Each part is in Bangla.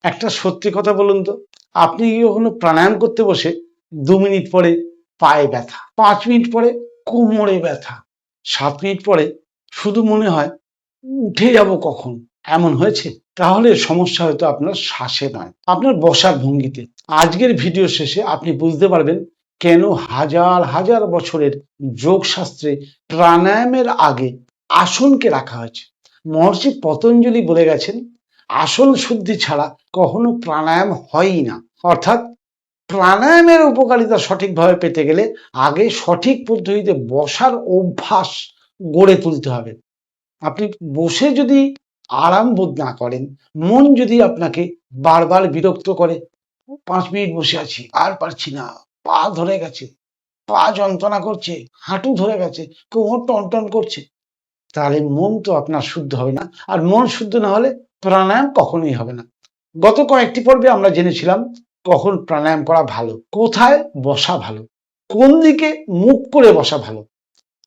একটা সত্যি কথা বলুন তো, আপনি কি কখনো প্রাণায়াম করতে বসে 2 মিনিট পরে পায়ে ব্যথা, 5 মিনিট পরে কোমরে ব্যথা, 7 মিনিট পরে শুধু মনে হয় উঠে যাব কখন, এমন হয়েছে? তাহলে সমস্যা হয়তো আপনার শ্বাসে নয়, আপনার বসার ভঙ্গিতে। আজকের ভিডিও শেষে আপনি বুঝতে পারবেন কেন হাজার হাজার বছরের যোগশাস্ত্রে প্রাণায়ামের আগে আসনকে রাখা হয়েছে। মহর্ষি পতঞ্জলি বলে গেছেন, আসন শুদ্ধি ছাড়া কখনো প্রাণায়াম হয়ই না। অর্থাৎ প্রাণায়ামের উপকারিতা সঠিকভাবে পেতে গেলে আগে সঠিক পদ্ধতিতে বসার অভ্যাস গড়ে তুলতে হবে। আপনি বসে যদি আরাম বোধ না করেন, মন যদি আপনাকে বারবার বিরক্ত করে, 5 মিনিট বসে আছি আর পারছি না, পা ধরে গেছে, পা যন্ত্রণা করছে, হাঁটু ধরে গেছে, কোমর টনটন করছে, তাহলে মন তো আপনার শুদ্ধ হবে না। আর মন শুদ্ধ না হলে প্রাণায়াম কখনোই হবে না। গত কয়েকটি পর্বে আমরা জেনেছিলাম কখন প্রাণায়াম করা ভালো, কোথায় বসা ভালো, কোন দিকে মুখ করে বসা ভালো।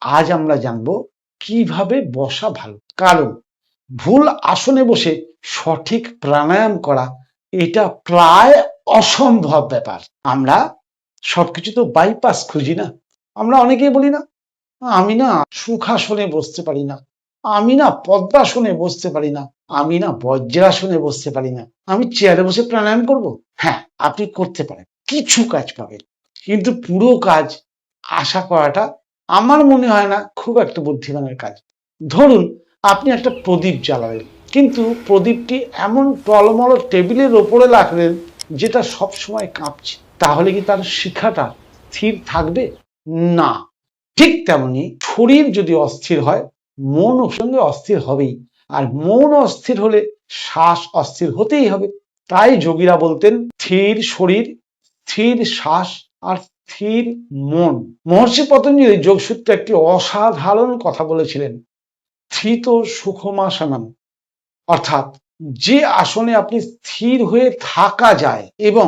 আজ আমরা জানবো কিভাবে বসা ভালো। কারণ ভুল আসনে বসে সঠিক প্রাণায়াম করা এটা প্রায় অসম্ভব ব্যাপার। আমরা সবকিছু তো বাইপাস খুঁজি না। আমরা অনেকেই বলি না, আমি না সুখাসনে বসতে পারি না, আমি না পদ্মাসনে বসতে পারি না, আমি না বজ্রাসনে বসতে পারি না, আমি চেয়ারে বসে প্রাণায়াম করব। হ্যাঁ, আপনি করতে পারেন, কিছু কাজ পাবেন, কিন্তু পুরো কাজ আশা করাটা আমার মনে হয় না খুব একটা বুদ্ধিমানের কাজ। ধরুন আপনি একটা প্রদীপ জ্বালালেন, কিন্তু প্রদীপটি এমন টলমল টেবিলের ওপরে রাখলেন যেটা সব সময় কাঁপছে, তাহলে কি তার শিখাটা স্থির থাকবে? না। ঠিক তেমনি শরীর যদি অস্থির হয়, মন ওর সঙ্গে অস্থির হবেই, আর মন অস্থির হলে শ্বাস অস্থির হতেই হবে। তাই যোগীরা বলতেন স্থির শরীর, স্থির শ্বাস আর স্থির মন। মহর্ষি পতঞ্জলি যোগসূত্রে একটি অসাধারণ কথা বলেছিলেন, স্থিত সুখমাসনম, অর্থাৎ যে আসনে আপনি স্থির হয়ে থাকা যায় এবং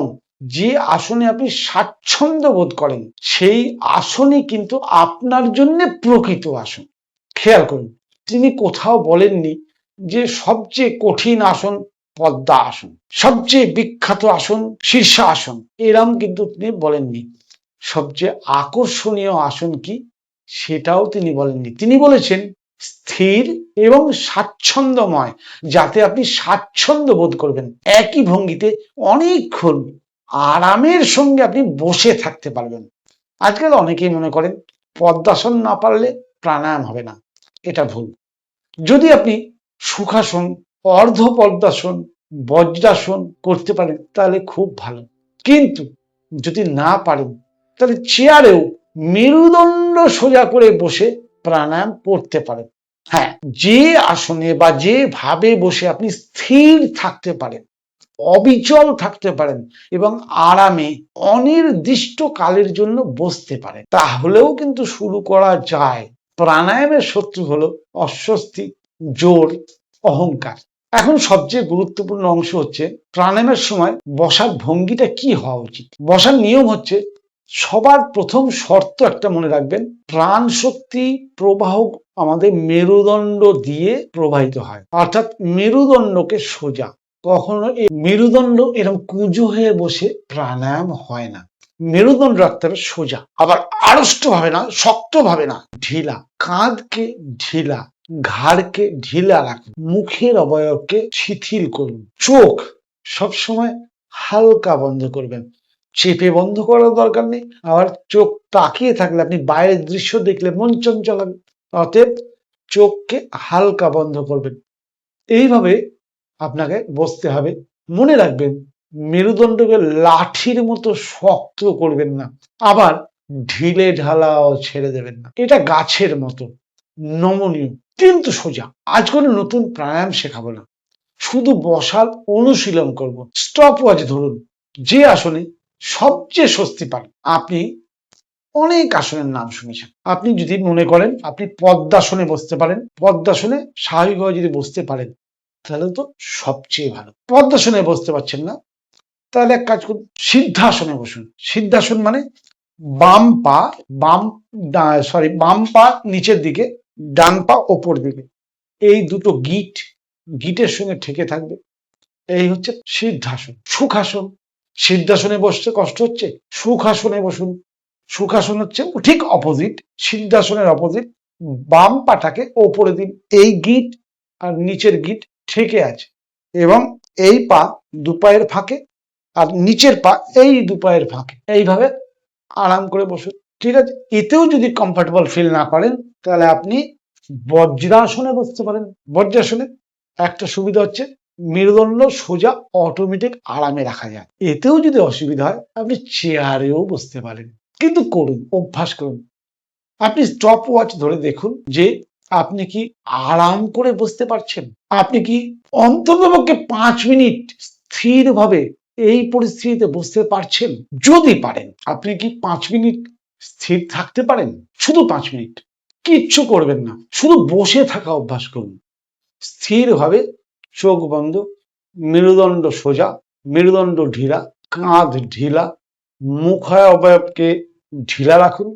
যে আসনে আপনি স্বাচ্ছন্দ্য বোধ করেন, সেই আসনই কিন্তু আপনার জন্য প্রকৃত আসন। খেয়াল করুন, তিনি কোথাও বলেননি যে সবচেয়ে কঠিন আসন পদ্মা আসন, সবচেয়ে বিখ্যাত আসন শীর্ষাসন, এরম কিন্তু তিনি বলেননি। সবচেয়ে আকর্ষণীয় আসন কি সেটাও তিনি বলেননি। তিনি বলেছেন স্থির এবং স্বাচ্ছন্দ্যময়, যাতে আপনি স্বাচ্ছন্দ্য বোধ করবেন, একই ভঙ্গিতে অনেকক্ষণ আরামের সঙ্গে আপনি বসে থাকতে পারবেন। আজকাল অনেকেই মনে করেন পদ্মাসন না পারলে প্রাণায়াম হবে না। এটা ভুল। যদি আপনি সুখাসন, অর্ধ পদ্মাসন, বজ্রাসন করতে পারেন তাহলে খুব ভালো, কিন্তু যদি না পারেন তাহলে চেয়ারেও মেরুদণ্ড সোজা করে বসে প্রাণায়াম করতে পারেন। হ্যাঁ, যে আসনে বা যেভাবে বসে আপনি স্থির থাকতে পারেন, অবিচল থাকতে পারেন এবং আরামে অনির্দিষ্ট কালের জন্য বসতে পারেন, তাহলেও কিন্তু শুরু করা যায়। প্রাণায়ামের শত্রু হলো অস্বস্তি, জোর, অহংকার। এখন সবচেয়ে গুরুত্বপূর্ণ অংশ হচ্ছে প্রাণায়ামের সময় বসার ভঙ্গিটা কি হওয়া উচিত। বসার নিয়ম হচ্ছে, সবার প্রথম শর্ত একটা মনে রাখবেন, প্রাণ শক্তি প্রবাহ আমাদের মেরুদণ্ড দিয়ে প্রবাহিত হয়, অর্থাৎ মেরুদণ্ডকে সোজা। কখনো এই মেরুদণ্ড এরকম কুঁজো হয়ে বসে প্রাণায়াম হয় না। মেরুদণ্ড রাখতে হবে সোজা, আবার আড়ষ্ট ভাবে না, শক্ত ভাবে না, ঢিলা। কাঁধকে ঢিলা, ঘাড়কে ঢিলা রাখুন, মুখের অবয়বকে শিথিল করুন, চোখ সবসময় হালকা বন্ধ করবেন, চেপে বন্ধ করার দরকার নেই। আবার চোখ তাকিয়ে থাকলে আপনি বাইরের দৃশ্য দেখলে মন চঞ্চল হবে, অতএব চোখকে হালকা বন্ধ করবেন। এইভাবে আপনাকে বসতে হবে। মনে রাখবেন মেরুদণ্ডকে লাঠির মতো শক্ত করবেন না, আবার ঢিলে ঢালাও ছেড়ে দেবেন না। এটা গাছের মতো নমনীয় কিন্তু সোজা। আজ কোনো নতুন প্রাণায়াম শেখাবো না, শুধু বসার অনুশীলন করব। স্টপ ওয়াচ ধরুন, যে আসনে সবচেয়ে স্বস্তি পান। আপনি অনেক আসনের নাম শুনেছেন, আপনি যদি মনে করেন আপনি পদ্মাসনে বসতে পারেন, পদ্মাসনে স্বাভাবিকভাবে যদি বসতে পারেন তাহলে তো সবচেয়ে ভালো। পদ্মাসনে বসতে পারছেন না, তাহলে এক কাজ করুন, সিদ্ধাসনে বসুন। সিদ্ধাসন মানে বাম পা বাম পা নিচের দিকে, ডান পা ওপর দিকে, এই দুটো গিটের সঙ্গে ঠেকে থাকবে, এই হচ্ছে সিদ্ধাসন। সুখাসন, সিদ্ধাসনে বসতে কষ্ট হচ্ছে, সুখাসনে বসুন। সুখাসন হচ্ছে ঠিক অপোজিট, সিদ্ধাসনের অপোজিট। বাম পাটাকে ওপরে দিন, এই গিট আর নিচের গিট ঠেকে আছে, এবং এই পা দুপায়ের ফাঁকে আর নিচের পা এই দুপায়ের ফাঁকে, এইভাবে আরাম করে বসুন। ঠিক আছে, এতেও যদি কমফর্টেবল ফিল না করেন তাহলে আপনি বজ্রাসনে বসতে পারেন। বজ্রাসনে একটা সুবিধা হচ্ছে মেরুদণ্ড সোজা অটোমেটিক আরামে রাখা যায়। এতেও যদি অসুবিধা হয় আপনি চেয়ারেও বসতে পারেন, কিন্তু করুন, অভ্যাস করুন। আপনি স্টপ ওয়াচ ধরে দেখুন যে আপনি কি আরাম করে বসতে পারছেন। আপনি কি অন্ততপক্ষে 5 মিনিট স্থিরভাবে এই পরিস্থিতিতে বসতে পারছেন? যদি পারেন, আপনি কি 5 মিনিট স্থির থাকতে পারেন? শুধু 5 মিনিট, কিচ্ছু করবেন না, শুধু বসে থাকা অভ্যাস করুন। স্থিরভাবে চোখ বন্ধ, মেরুদণ্ড সোজা, মেরুদণ্ড ঢিলা, কাঁধ ঢিলা, মুখ অবয়বকে ঢিলা রাখুন,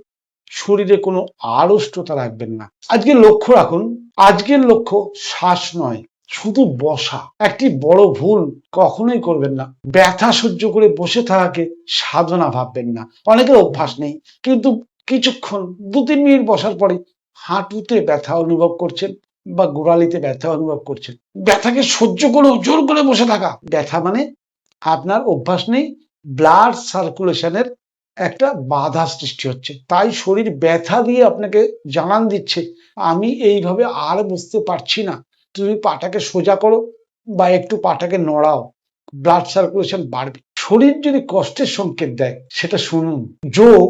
শরীরে কোনো আড়ষ্টতা রাখবেন না। আজকে লক্ষ্য রাখুন, আজকের লক্ষ্য শ্বাস নয়, শুধু বসা। একটি বড় ভুল কখনোই করবেন না, ব্যথা সহ্য করে বসে থাকাকে সাধনা ভাববেন না। অনেকের অভ্যাস নেই, কিন্তু কিছুক্ষণ 2-3 মিনিট বসার পরে হাঁটুতে ব্যথা অনুভব করছেন বা গোড়ালিতে ব্যথা অনুভব করছেন। ব্যথাকে সহ্য করে জোর করে বসে থাকা, ব্যথা মানে আপনার অভ্যাস নেই, ব্লাড সার্কুলেশনের একটা বাধা সৃষ্টি হচ্ছে। তাই শরীর ব্যথা দিয়ে আপনাকে জানান দিচ্ছে আমি এইভাবে আর বসতে পারছি না, তুমি পাটাকে সোজা করো বা একটু পাটাকে নড়াও, ব্লাড সার্কুলেশন বাড়বে। শরীর যদি কষ্টের সংকেত দেয় সেটা শুনুন। যোগ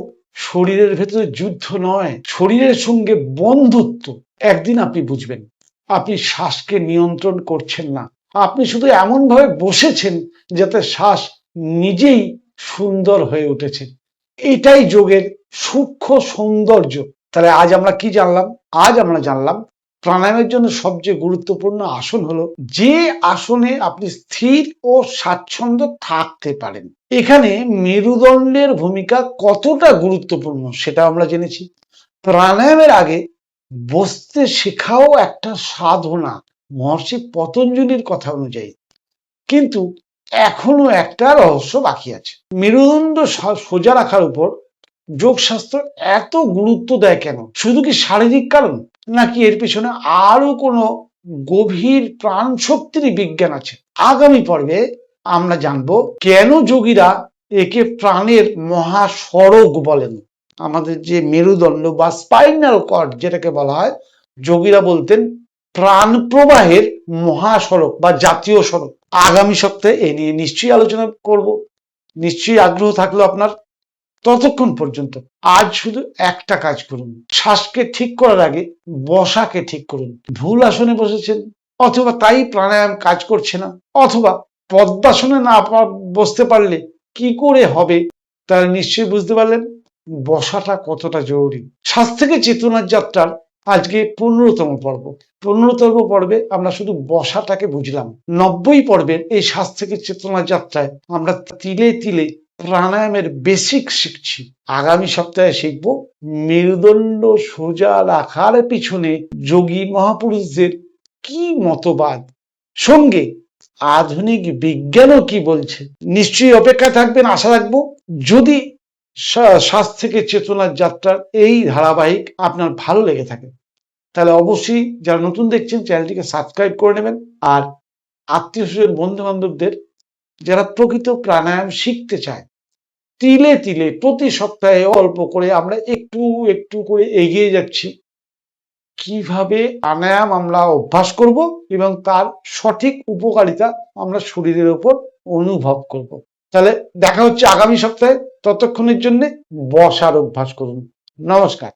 শরীরের ভেতরে যুদ্ধ নয়, শরীরের সঙ্গে বন্ধুত্ব। একদিন আপনি বুঝবেন আপনি শ্বাসকে নিয়ন্ত্রণ করছেন না, আপনি শুধু এমন ভাবে বসেছেন যাতে শ্বাস নিজেই সুন্দর হয়ে উঠেছে। এটাই যোগের সূক্ষ্ম সৌন্দর্য। তাহলে আজ আমরা কি জানলাম? আজ আমরা জানলাম প্রাণায়ামের জন্য সবচেয়ে গুরুত্বপূর্ণ আসন হলো যে আসনে আপনি স্থির ও স্বাচ্ছন্দ্য থাকতে পারেন। এখানে মেরুদণ্ডের ভূমিকা কতটা গুরুত্বপূর্ণ সেটা আমরা জেনেছি। প্রাণায়ামের আগে বসতে শেখাও একটা সাধনা, মহর্ষি পতঞ্জলির কথা অনুযায়ী। কিন্তু এখনো একটা রহস্য বাকি আছে। মেরুদণ্ড সোজা রাখার উপর যোগশাস্ত্র এত গুরুত্ব দেয় কেন? শুধু কি শারীরিক কারণ, নাকি এর পিছনে আরো কোনো গভীর প্রাণ শক্তির বিজ্ঞান আছে? আগামী পর্বে আমরা জানবো কেন যোগীরা একে প্রাণের মহাসড়ক বলেন। আমাদের যে মেরুদণ্ড বা স্পাইনাল কর্ড যেটাকে বলা হয়, যোগীরা বলতেন প্রাণ প্রবাহের মহাসড়ক বা জাতীয় সড়ক। আগামী সপ্তাহে এ নিয়ে নিশ্চয়ই আলোচনা করব, নিশ্চয়ই আগ্রহ থাকলো আপনার। ততক্ষণ পর্যন্ত আজ শুধু একটা কাজ করুন, শ্বাসকে ঠিক করার আগে বসাকে ঠিক করুন। ভুল আসনে বসেছেন, অথবা তাই প্রাণায়াম কাজ করছে না, অথবা পদ্মাসনে না বসতে পারলে কি করে হবে, তাহলে নিশ্চয়ই বুঝতে পারলেন বসাটা কতটা জরুরি। শ্বাস থেকে চেতনার যাত্রার আজকে 15তম পর্ব। 15তম পর্বে আমরা শুধু বসাটাকে বুঝলাম। 90 পর্বের এই শ্বাস থেকে চেতনার যাত্রায় আমরা তিলে তিলে প্রাণায়ামের বেসিক শিখছি। আগামী সপ্তাহে শিখব মেরুদণ্ড সোজা রাখার পিছনে যোগী মহাপুরুষদের কি মতবাদ, সঙ্গে আধুনিক বিজ্ঞানও কি বলছে। নিশ্চয়ই অপেক্ষা থাকবেন, আশা রাখবো। যদি শ্বাস থেকে চেতনার যাত্রার এই ধারাবাহিক আপনার ভালো লেগে থাকে তাহলে অবশ্যই যারা নতুন দেখছেন চ্যানেলটিকে সাবস্ক্রাইব করে নেবেন, আর আত্মীয় স্বজন বন্ধু বান্ধবদের যারা প্রকৃত প্রাণায়াম শিখতে চায়, তিলে তিলে প্রতি সপ্তাহে অল্প করে আমরা একটু একটু করে এগিয়ে যাচ্ছি কিভাবে প্রাণায়াম আমরা অভ্যাস করব এবং তার সঠিক উপকারিতা আমরা শরীরের উপর অনুভব করব। তাহলে দেখা হচ্ছে আগামী সপ্তাহে। ততক্ষণের জন্য বসার অভ্যাস করুন। নমস্কার।